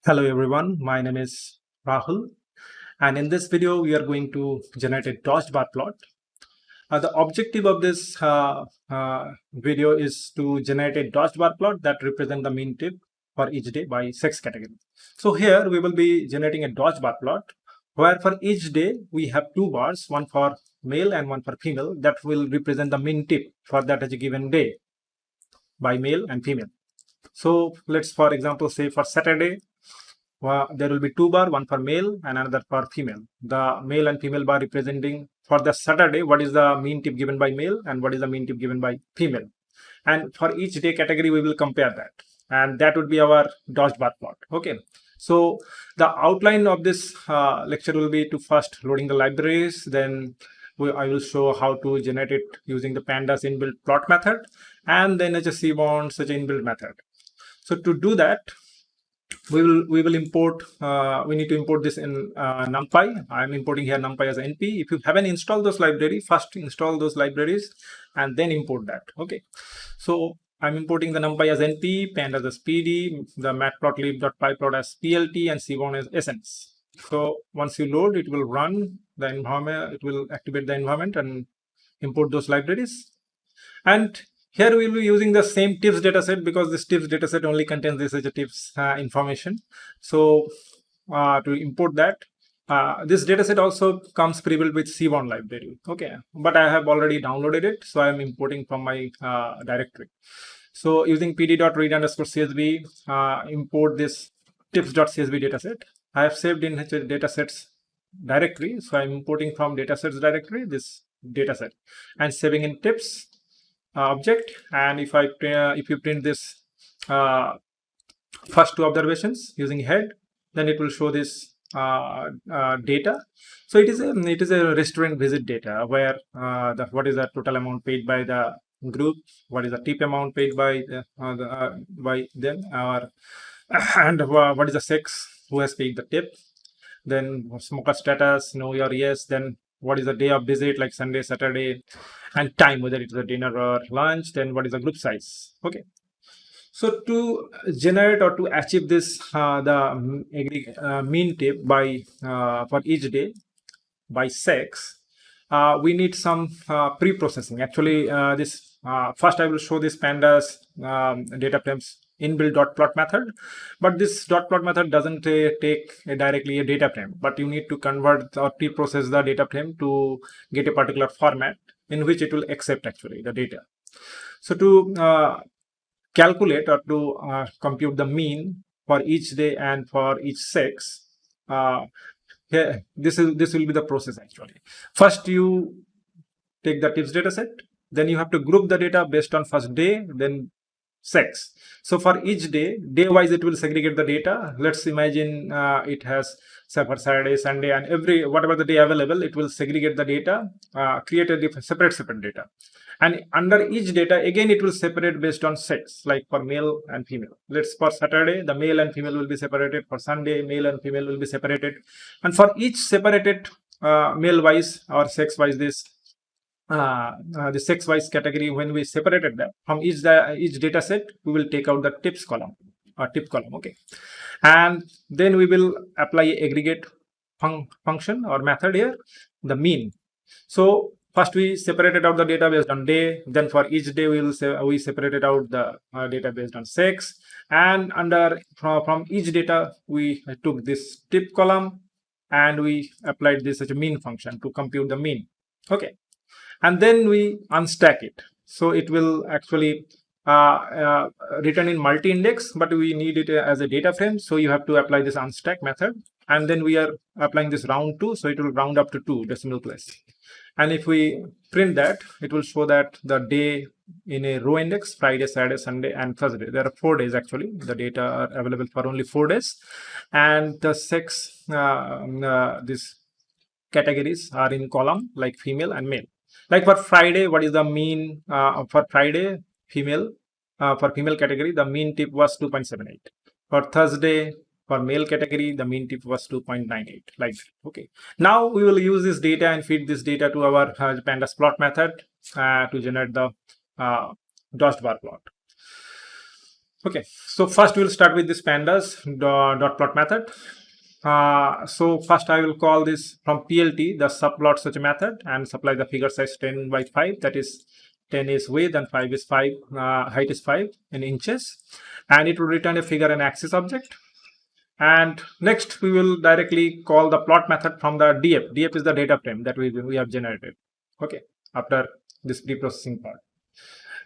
Hello everyone, my name is Rahul, and in this video we are going to generate a dodged bar plot. The objective of this video is to generate a dodged bar plot that represent the mean tip for each day by sex category. So here we will be generating a dodged bar plot where for each day we have two bars, one for male and one for female, that will represent the mean tip for that given day by male and female. So let's for example say for Saturday, there will be two bar, one for male and another for female. The male and female bar representing for the Saturday what is the mean tip given by male and what is the mean tip given by female. And for each day category we will compare that, and that would be our dodged bar plot. Okay, so the outline of this lecture will be to first loading the libraries, then I will show how to generate it using the pandas inbuilt plot method, and then as a seaborn such an inbuilt method. So to do that, we will import we need to import this in NumPy. I'm importing here NumPy as np. If you haven't installed those libraries, first install those libraries and then import that. Okay, so I'm importing the NumPy as np, pandas as pd, the matplotlib.pyplot as plt, and seaborn as essence. So once you load, it will run the environment, it will activate the environment and import those libraries. And here we will be using the same tips dataset because this tips dataset only contains this as a tips information. So to import that, this dataset also comes pre-built with seaborn library. Okay, but I have already downloaded it, so I am importing from my directory. So using pd.read_csv, import this tips.csv dataset. I have saved in datasets directory, so I'm importing from datasets directory this dataset and saving in tips object. And if you print this first two observations using head, then it will show this data. So it is a restaurant visit data where what is the total amount paid by the group, what is the tip amount paid by by them, and what is the sex who has paid the tip, then smoker status, no or yes, then what is the day of visit like Sunday, Saturday, and time, whether it's a dinner or lunch, then what is the group size. Okay, so to generate or to achieve this mean tip by for each day by sex, we need some pre-processing. Actually this first I will show this pandas data frames inbuilt dot plot method, but this dot plot method doesn't take directly a data frame, but you need to convert or pre-process the data frame to get a particular format in which it will accept actually the data. So to calculate or to compute the mean for each day and for each sex, here this will be the process actually. First you take the tips dataset, then you have to group the data based on first day, then sex. So for each day wise it will segregate the data. Let's imagine it has say for Saturday, Sunday, and every whatever the day available, it will segregate the data, create a separate data, and under each data again it will separate based on sex, like for male and female. Let's for Saturday the male and female will be separated, for Sunday male and female will be separated, and for each separated male wise or sex wise this the sex wise category, when we separated them from each data set, we will take out the tips column or tip column. Okay, and then we will apply a aggregate function or method here, the mean. So first we separated out the data based on day, then for each day we separated out the data based on sex, and under from each data we took this tip column and we applied this as a mean function to compute the mean. Okay, and then we unstack it, so it will actually return in multi-index, but we need it as a data frame, so you have to apply this unstack method, and then we are applying this round to, so it will round up to 2 decimal place. And if we print that, it will show that the day in a row index, Friday, Saturday, Sunday, and Thursday. There are 4 days actually. The data are available for only 4 days, and the sex these categories are in column like female and male. Like for Friday, what is the mean for Friday female? For female category, the mean tip was 2.78. For Thursday, for male category, the mean tip was 2.98. Like that. Okay. Now we will use this data and feed this data to our pandas plot method to generate the dodged bar plot. Okay, so first we'll start with this pandas dot plot method. So first I will call this from PLT the subplot such a method and supply the figure size 10 by 5, that is 10 is width and 5 is 5, height is 5 in inches, and it will return a figure and axis object. And next we will directly call the plot method from the df. Df is the data frame that we have generated, okay, after this pre-processing part.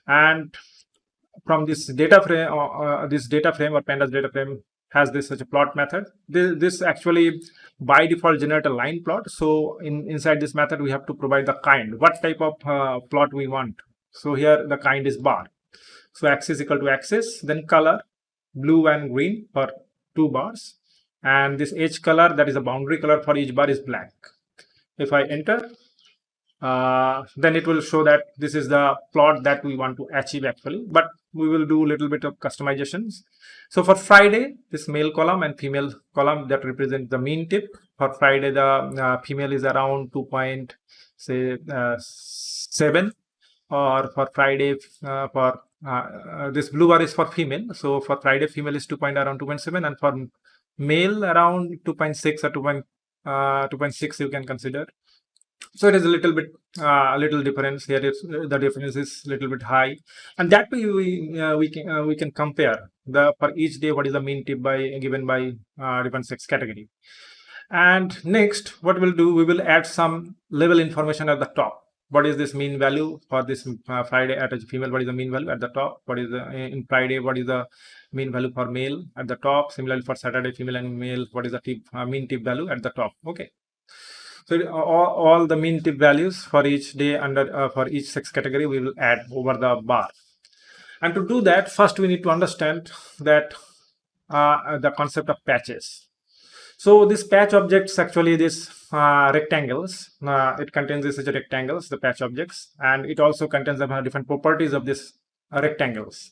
And from this data frame or pandas data frame has this such a plot method. This actually by default generate a line plot. So inside this method we have to provide the kind, what type of plot we want. So here the kind is bar. So axis equal to axis, then color blue and green for 2 bars, and this edge color, that is a boundary color for each bar, is black. If I enter, then it will show that this is the plot that we want to achieve actually, but we will do a little bit of customizations. So for Friday, this male column and female column that represent the mean tip. For Friday, the female is around 2.7, or for Friday this blue bar is for female. So for Friday, female is around 2.7, and for male around 2.6 or 2.6 you can consider. So it is a little bit little difference here. The difference is a little bit high, and that way we can compare the for each day what is the mean tip given by different sex category. And next what we'll do, we will add some level information at the top. What is this mean value for this Friday at a female? What is the mean value at the top? What is the in Friday? What is the mean value for male at the top? Similarly for Saturday, female and male, what is the mean tip value at the top? Okay. So all the mean tip values for each day under for each sex category we will add over the bar. And to do that, first we need to understand that the concept of patches. So this patch objects actually this rectangles. It contains these such rectangles, the patch objects, and it also contains the different properties of this rectangles.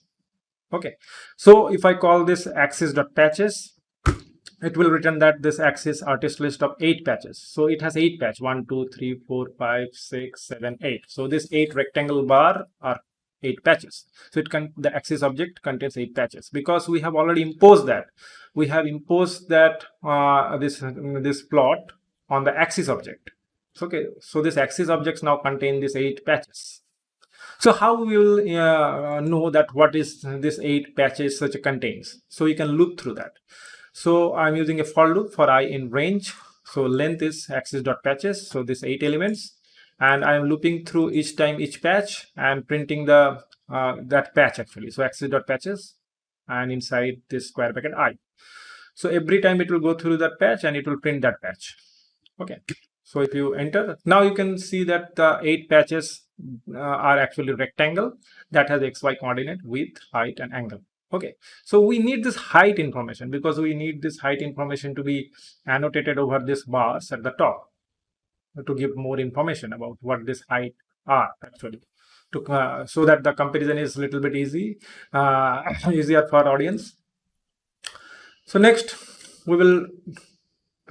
Okay, so if I call this axis.patches, it will return that this axis artist list of 8 patches. So it has 8 patch, 1 2 3 4 5 6 7 8. So this 8 rectangle bar are 8 patches. So the axis object contains 8 patches because we have already imposed that. We have imposed that this plot on the axis object. Okay, so this axis objects now contain these 8 patches. So how we will know that what is this 8 patches such contains? So you can loop through that. So I'm using a for loop for I in range. So length is axis.patches. So this 8 elements, and I'm looping through each time each patch and printing the that patch actually. So axis.patches, and inside this square bracket I. So every time it will go through that patch and it will print that patch. Okay. So if you enter, now you can see that the 8 patches are actually rectangle that has XY coordinate, width, height, and angle. Okay, so we need this height information because we need this height information to be annotated over this bars at the top to give more information about what this height are actually, so that the comparison is a little bit easier for audience. So next we will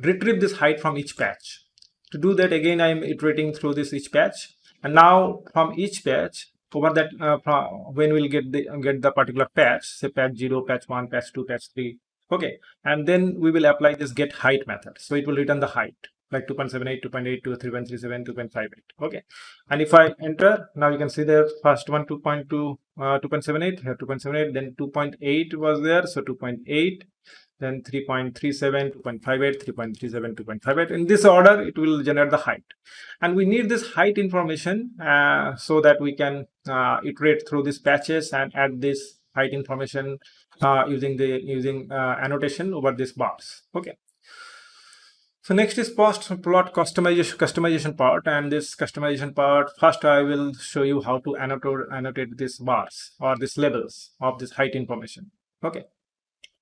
retrieve this height from each patch. To do that, again I am iterating through this each patch, and now from each patch over that when we'll get the particular patch, say patch 0, patch 1, patch 2, patch 3. Okay, and then we will apply this get height method. So it will return the height like 2.78, 2.8, 3.37, 2.58. Okay, and if I enter, now you can see the first one 2.2, 2.78 here, 2.78, then 2.8 was there, so 2.8, then 3.37, 2.58, 3.37, 2.58. In this order it will generate the height, and we need this height information so that we can iterate through these patches and add this height information using annotation over these bars. Okay, so next is plot customization part, and this customization part, first I will show you how to annotate these bars or these labels of this height information. Okay,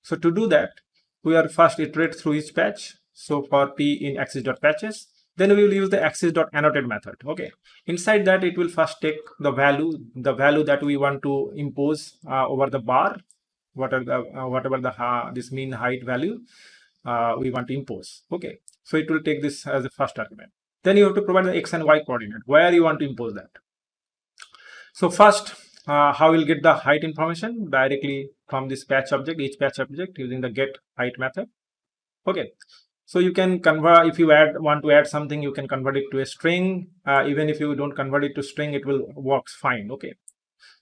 so to do that, we are first iterate through each patch. So for P in axis.patches, then we will use the axis.annotate method. Okay, inside that it will first take the value that we want to impose over the bar, whatever this mean height value we want to impose. Okay, so it will take this as the first argument. Then you have to provide the x and y coordinate where you want to impose that. So first how we'll get the height information directly from this patch object, each patch object, using the get height method. Okay, so you can convert, if you want to add something, you can convert it to a string. Even if you don't convert it to string, it will works fine. Okay,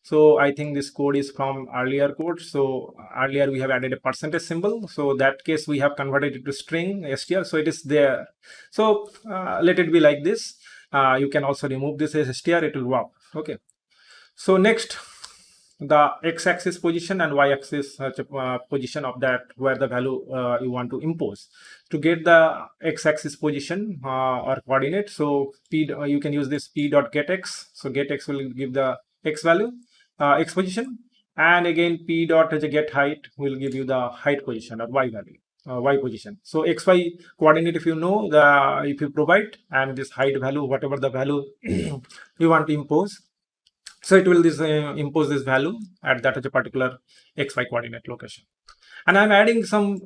so I think this code is from earlier code. So earlier we have added a percentage symbol, so that case we have converted it to string str, so it is there. So let it be like this. You can also remove this as str, it will work. Okay, so next, the x-axis position and y-axis position of that, where the value you want to impose. To get the x-axis position or coordinate, so you can use this p.getx. So getx will give the x value, x position, and again p dot get height will give you the height position or y value, y position. So xy coordinate, if you know, if you provide, and this height value, whatever the value you want to impose, so it will impose this value at that particular xy coordinate location. And I'm adding some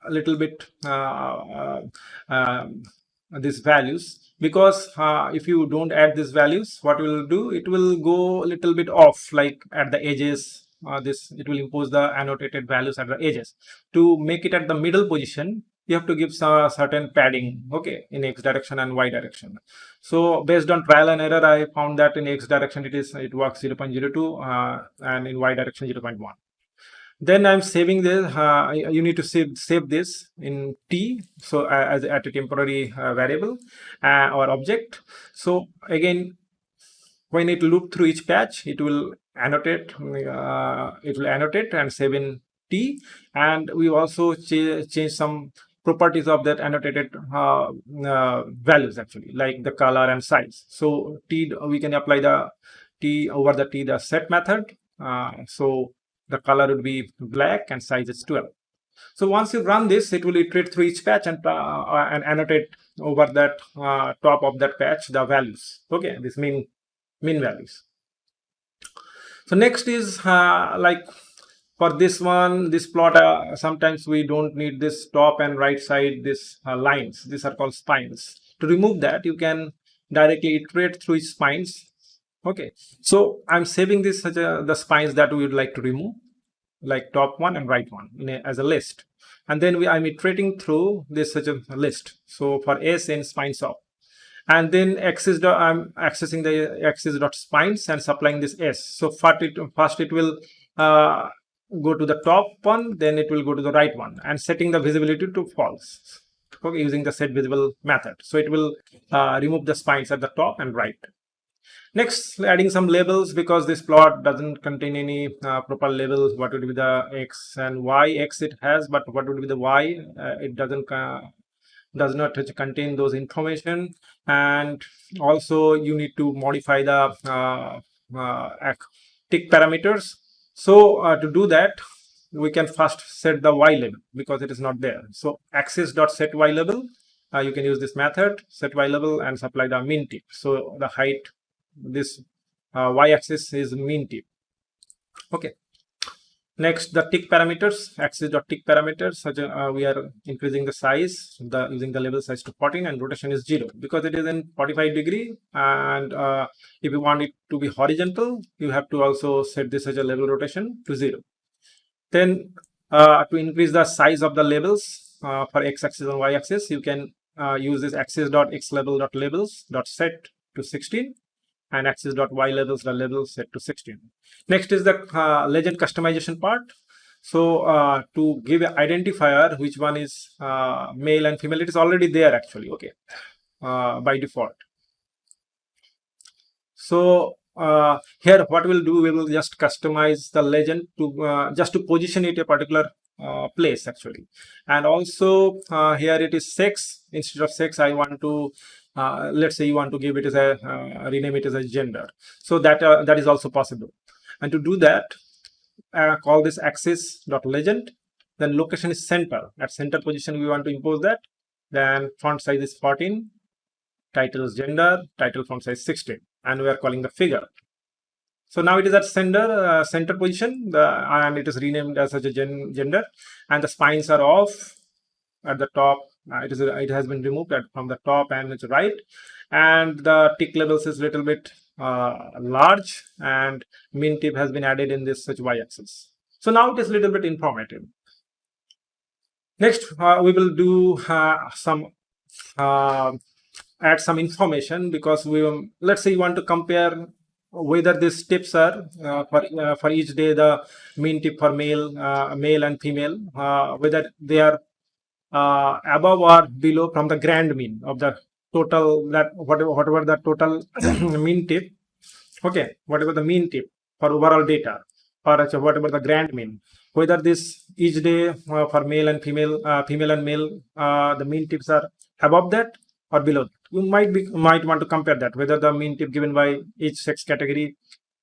little bit these values, because if you don't add these values, what will do, it will go a little bit off, like at the edges. It will impose the annotated values at the edges. To make it at the middle position, you have to give some certain padding, okay, in x direction and y direction. So based on trial and error, I found that in x direction it works 0.02 and in y direction 0.1. Then I'm saving this. You need to save this in t, so as at a temporary variable or object. So again, when it loop through each patch, it will annotate. And save in t. And we also change some properties of that annotated values, actually, like the color and size. So t, we can apply the t over the t, the set method. So the color would be black and size is 12. So once you run this, it will iterate through each patch and annotate over that top of that patch the values. Okay, this mean values. So next is like for this one, this plot, sometimes we don't need this top and right side, this lines. These are called spines. To remove that, you can directly iterate through each spines. Okay, so I'm saving this the spines that we would like to remove, like top one and right one as a list. And then I'm iterating through this such a list. So for s in spines of, and then I'm accessing the axis dot spines and supplying this s. So first it will go to the top one, then it will go to the right one, and setting the visibility to false, okay, using the set visible method. So it will remove the spines at the top and right. Next, adding some labels, because this plot doesn't contain any proper labels. What would be the x and y? X it has, but what would be the y? It does not contain those information. And also you need to modify the tick parameters. So to do that, we can first set the y label, because it is not there. So axis.set y label, you can use this method, set y label, and supply the min tip. So the height, this y-axis is min tip. Okay. Next, the tick parameters, axis.tick parameters, we are increasing the size using the label size to 14, and rotation is 0, because it is in 45 degree. And if you want it to be horizontal, you have to also set this as a label rotation to 0. Then to increase the size of the labels for x-axis and y-axis, you can use this axis.xlabel.labels.set to 16, and axis.y labels, the labels set to 16. Next is the legend customization part. So to give an identifier, which one is male and female, it is already there actually, okay, by default. So here what we'll do, we will just customize the legend to just to position it a particular place actually. And also here it is sex. Instead of sex, I want to let's say you want to give it as a rename it as a gender. So that is also possible. And to do that, call this axis.legend. Then location is center. At center position we want to impose that. Then font size is 14. Title is gender. Title font size 16. And we are calling the figure. So now it is at center position, and it is renamed as such a gender, and the spines are off at the top. It has been removed from the top and it's right, and the tick labels is little bit large, and mean tip has been added in this such y-axis. So now it is a little bit informative. Next, we will do some add some information, because we let's say you want to compare whether these tips are for each day, the mean tip for male and female, whether they are above or below from the grand mean of the total, that whatever the total mean tip, okay, whatever the mean tip for overall data, or whatever the grand mean, whether this each day for male and female, female and male, the mean tips are above that or below. You might want to compare that, whether the mean tip given by each sex category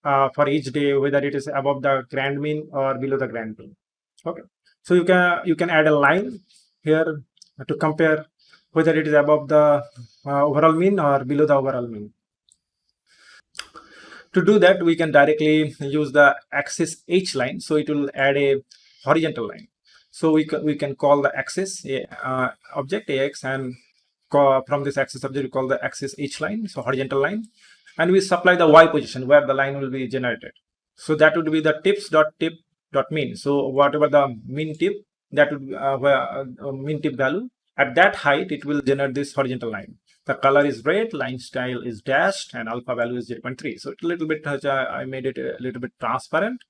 for each day, whether it is above the grand mean or below the grand mean. Okay, so you can add a line here to compare whether it is above the overall mean or below the overall mean. To do that, we can directly use the axis H line, so it will add a horizontal line. So we can call the axis object AX, and from this axis object we call the axis H line, so horizontal line, and we supply the Y position where the line will be generated. So that would be the tips.tip.mean. So whatever the mean tip, that would be mean tip value, at that height it will generate this horizontal line. The color is red, line style is dashed, and alpha value is 0.3. So it's a little bit, I made it a little bit transparent.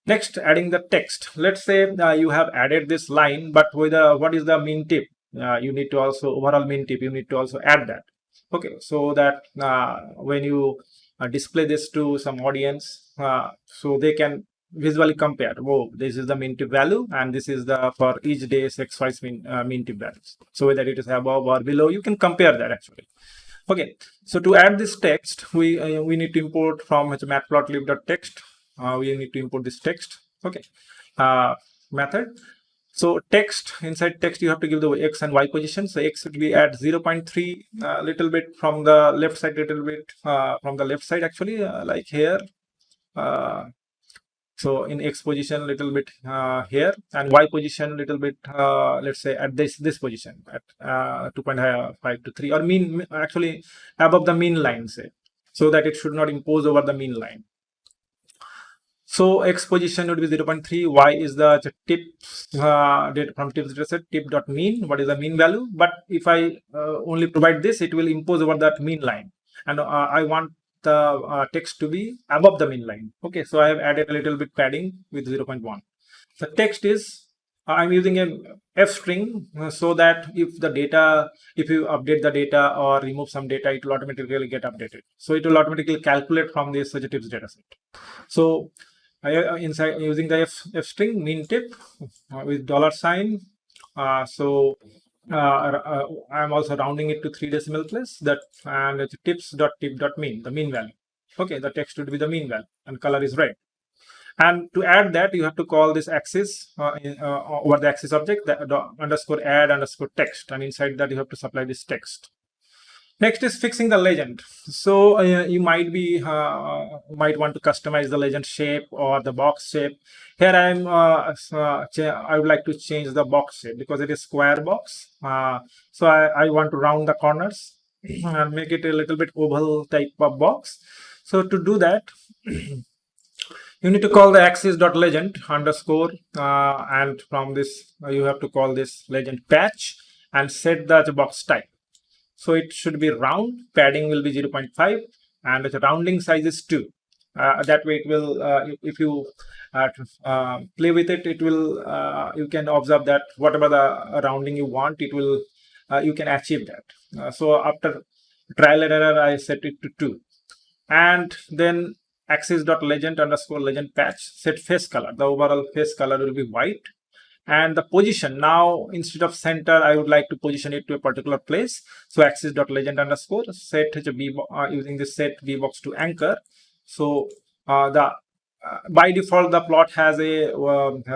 Next, adding the text. Let's say you have added this line, but with what is the mean tip? You need to also, overall mean tip, you need to also add that. Okay, so that when you display this to some audience, so they can visually compare. Oh, this is the mean tip value, and this is the for each day's XY's mean tip values. So whether it is above or below, you can compare that actually. Okay, so to add this text, we need to import from matplotlib.text. We need to import this text. Okay, method. So text, inside text you have to give the X and Y position. So X would be at 0.3, little bit from the left side, little bit from the left side actually, like here. So in X position little bit here, and Y position little bit, let's say at this position at 2.5 to 3, or mean, actually above the mean line, say, so that it should not impose over the mean line. So X position would be 0.3, Y is the tips data from tips dataset, tip.mean, what is the mean value. But if I only provide this, it will impose over that mean line, and I want the text to be above the mean line. Okay, so I have added a little bit padding with 0.1. The text is, I'm using a F string, so that if you update the data or remove some data, it will automatically get updated. So it will automatically calculate from this tips dataset. So inside using the F string mean tip with $sign. So I'm also rounding it to 3 decimal place, that, and it's tips.tip.mean, the mean value. Okay, the text would be the mean value, and color is red. And to add that, you have to call this axis over the axis object, the underscore add underscore text, and inside that you have to supply this text. Next is fixing the legend. So you might want to customize the legend shape or the box shape. Here I would like to change the box shape because it is square box. So I want to round the corners and make it a little bit oval type of box. So to do that, you need to call the axis.legend underscore, and from this you have to call this legend patch and set the box type. So it should be round, padding will be 0.5, and the rounding size is 2. That way it will, if you play with it, it will, you can observe that whatever the rounding you want, it will, you can achieve that. So after trial and error, I set it to 2. And then axis.legend underscore legend patch, set face color. The overall face color will be white. And the position, now instead of center, I would like to position it to a particular place. So axis.legend underscore set using this set vbox to anchor. So by default the plot has a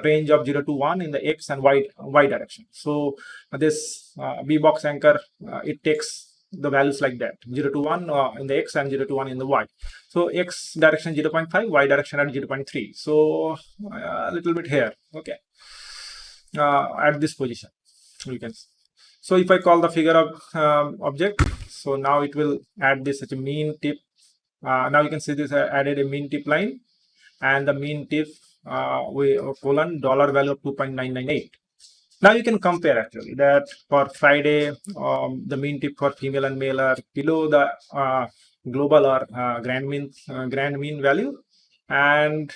range of 0 to 1 in the x and y direction. So this vbox anchor, it takes the values like that, 0 to 1 in the x and 0 to 1 in the y. So x direction 0.5, y direction at 0.3. So a little bit here. Okay. At this position you can see. So if I call the figure of object, so now it will add this such a mean tip now you can see this added a mean tip line, and the mean tip we colon dollar value of 2.998. Now you can compare actually that for Friday, the mean tip for female and male are below the global or grand mean value, and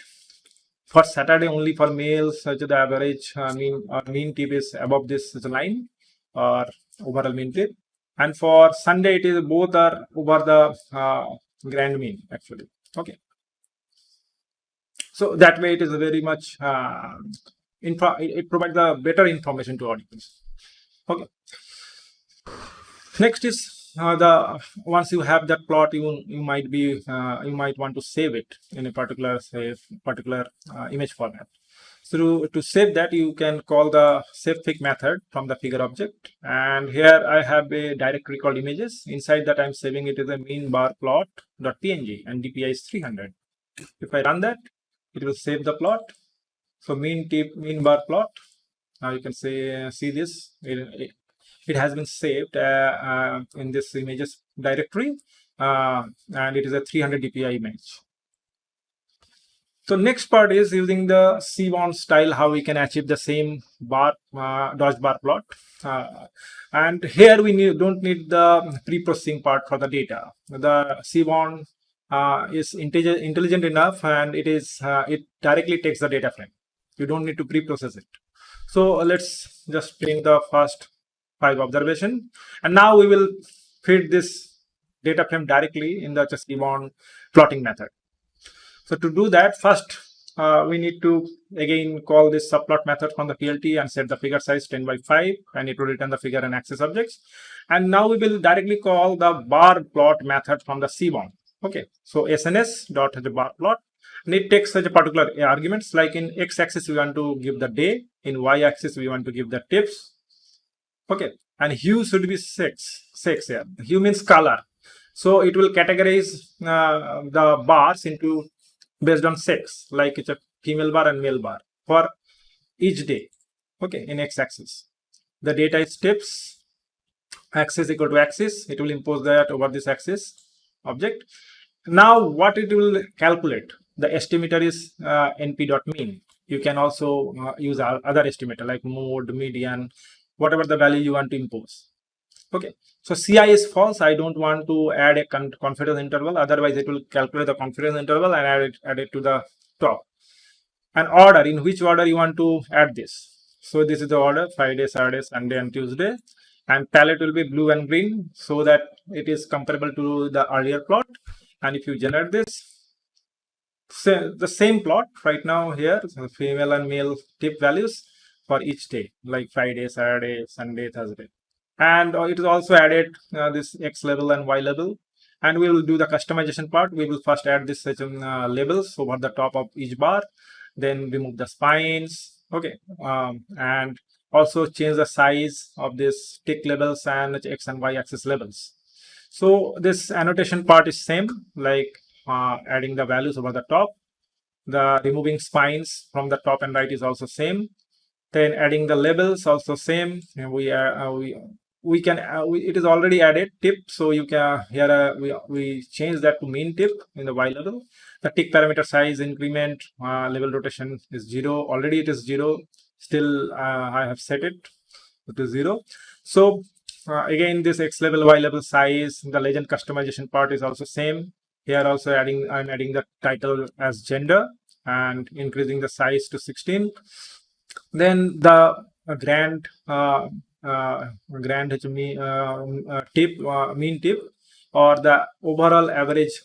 for Saturday only for males, such the average mean tip is above this line or overall mean tip, and for Sunday it is both are over the grand mean actually. Okay, so that way it is very much it provides the better information to audience. Okay. Next is the once you have that plot, you might be you might want to save it in a particular image format. So to save that, you can call the savefig method from the figure object, and here I have a directory called images. Inside that I'm saving it as a mean bar plot.png, and DPI is 300. If I run that, it will save the plot. So mean bar plot. Now you can see this. It has been saved in this images directory, and it is a 300 dpi image. So next part is using the seaborn style, how we can achieve the same bar dodge bar plot. And here we don't need the pre-processing part for the data. The seaborn is intelligent enough, and it directly takes the data frame. You don't need to pre-process it. So let's just print the first 5 observation, and now we will feed this data frame directly in the seaborn plotting method. So to do that, first we need to again call this subplot method from the PLT and set the figure size 10/5, and it will return the figure and axis objects. And now we will directly call the bar plot method from the seaborn. Okay, so sns dot bar plot, and it takes such a particular arguments, like in x-axis we want to give the day, in y-axis we want to give the tips. Okay, and hue should be 6 here. Hue means color, so it will categorize the bars into based on sex, like it's a female bar and male bar for each day. Okay, in x-axis the data is tips, axis equal to axis, it will impose that over this axis object. Now what it will calculate, the estimator is np.mean. You can also use other estimator like mode, median, whatever the value you want to impose. Okay, so CI is false. I don't want to add a confidence interval, otherwise it will calculate the confidence interval and add it to the top. And order, in which order you want to add this. So this is the order: Friday, Saturday, Sunday, and Tuesday. And palette will be blue and green, so that it is comparable to the earlier plot. And if you generate this, the same plot right now here, so female and male tip values for each day, like Friday, Saturday, Sunday, Thursday. And it is also added this X level and Y level. And we will do the customization part. We will first add this labels over the top of each bar, then remove the spines. Okay, and also change the size of this tick labels and X and Y axis labels. So this annotation part is same, like adding the values over the top. The removing spines from the top and right is also same. Then adding the labels also same. And we can it is already added tip, so you can here we change that to mean tip in the Y level. The tick parameter size increment, level rotation is 0. Already it is 0. Still I have set it to 0. So again, this X level, Y level size, the legend customization part is also same. Here also I'm adding the title as gender and increasing the size to 16. Then the grand tip, mean tip, or the overall average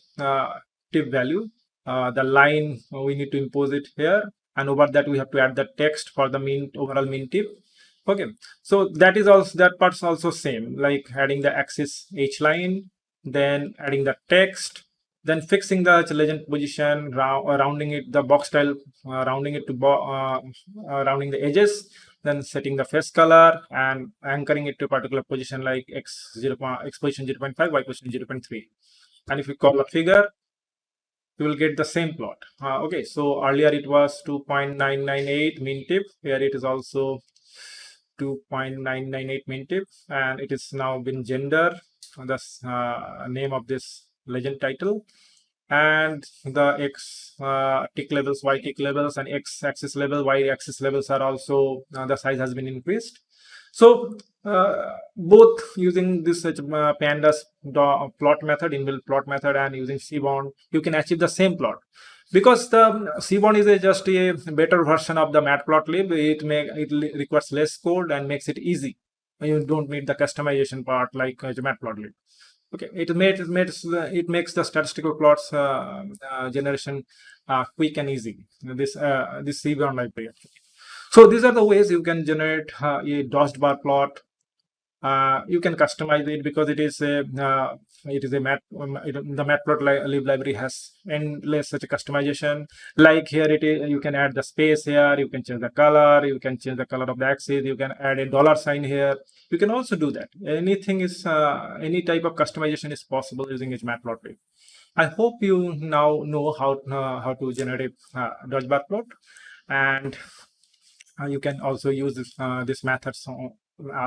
tip value, the line we need to impose it here, and over that we have to add the text for the overall mean tip. Okay, so that is also, that part's also same, like adding the axis H line, then adding the text, then fixing the legend position, rounding it, the box style, rounding it to rounding the edges, then setting the face color and anchoring it to a particular position, like X position 0.5, Y position 0.3. And if you call a figure, you will get the same plot. Okay, so earlier it was 2.998 mean tip. Here it is also 2.998 mean tip, and it is now been gender, the name of this legend title, and the X tick levels, Y tick levels, and X axis level, Y axis levels are also the size has been increased. So both using this pandas plot method, inbuilt plot method, and using seaborn, you can achieve the same plot. Because the seaborn is just a better version of the matplotlib. It requires less code and makes it easy. You don't need the customization part like matplotlib. Okay, it makes the statistical plots generation quick and easy. This seaborn library. So these are the ways you can generate a dodged bar plot. You can customize it because it is a the matplotlib library has endless such a customization. Like here it is, you can add the space here, you can change the color, you can change the color of the axis, you can add a dollar sign here. You can also do that. Anything is any type of customization is possible using matplotlib. I hope you now know how to generate dodge bar plot, and you can also use this methods or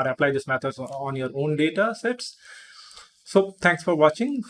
apply this methods on your own data sets. So thanks for watching.